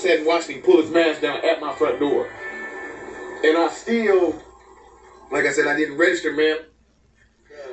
sat and watched him pull his mask down at my front door. And I still, like I said, I didn't register, man.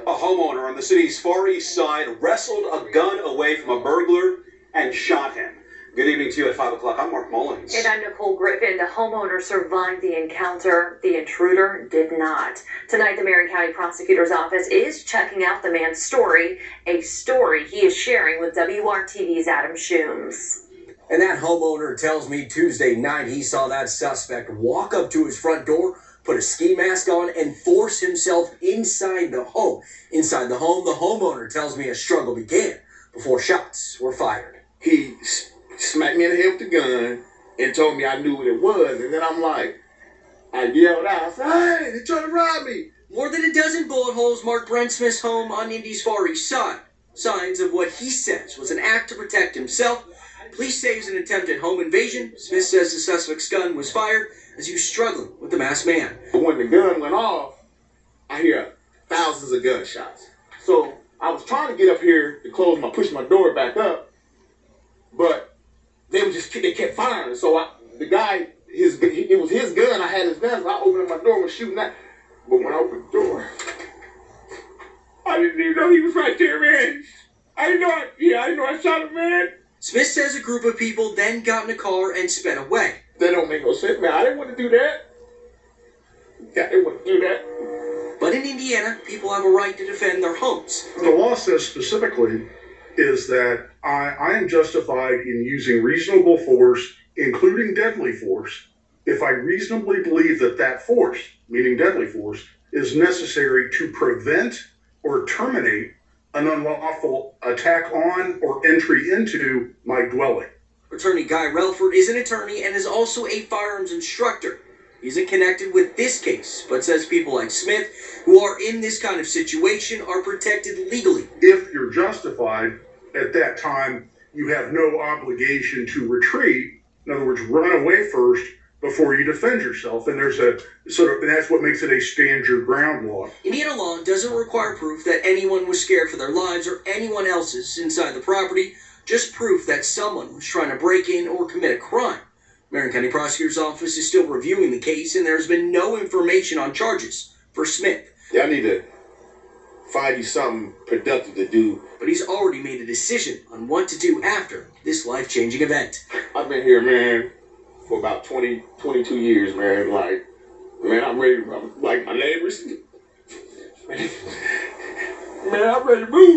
A homeowner on the city's Far East Side wrestled a gun away from a burglar and shot him. Good evening to you at 5 o'clock. I'm Mark Mullins. And I'm Nicole Griffin. The homeowner survived the encounter. The intruder did not. Tonight, the Marion County Prosecutor's Office is checking out the man's story, a story he is sharing with WRTV's Adam Shooms. And that homeowner tells me Tuesday night he saw that suspect walk up to his front door, put a ski mask on, and force himself inside the home. Inside the home, the homeowner tells me a struggle began before shots were fired. He smacked me in the head with the gun and told me I knew what it was. And then I'm like, I yelled out, I said, hey, they're trying to rob me. More than a dozen bullet holes marked Brent Smith's home on Indy's Far East Side. Signs of what he says was an act to protect himself. Police say it was an attempted home invasion. Smith says the suspect's gun was fired as he was struggling with the masked man. But when the gun went off, I hear thousands of gunshots. So I was trying to get up here to push my door back up, but they kept firing. So the guy, it was his gun. I had his gun. I opened up my door and was shooting that. But when I opened the door, I didn't even know he was right there, man. I didn't know I shot him, man. Smith says a group of people then got in a car and sped away. That don't make no sense, man. I didn't want to do that. I didn't want to do that. But in Indiana, people have a right to defend their homes. The law says specifically is that I am justified in using reasonable force, including deadly force, if I reasonably believe that that force, meaning deadly force, is necessary to prevent or terminate an unlawful attack on or entry into my dwelling. Attorney Guy Relford is an attorney and is also a firearms instructor. He isn't connected with this case, but says people like Smith who are in this kind of situation are protected legally. If you're justified at that time, you have no obligation to retreat. In other words, run away first before you defend yourself. And there's and that's what makes it a stand your ground law. Indiana law doesn't require proof that anyone was scared for their lives or anyone else's inside the property, just proof that someone was trying to break in or commit a crime. Marion County Prosecutor's Office is still reviewing the case, and there's been no information on charges for Smith. Y'all need to find you something productive to do. But he's already made a decision on what to do after this life-changing event. I've been here, man, for about 22 years, man. Like, man, I'm ready. I'm like my neighbors. Man, I'm ready to move.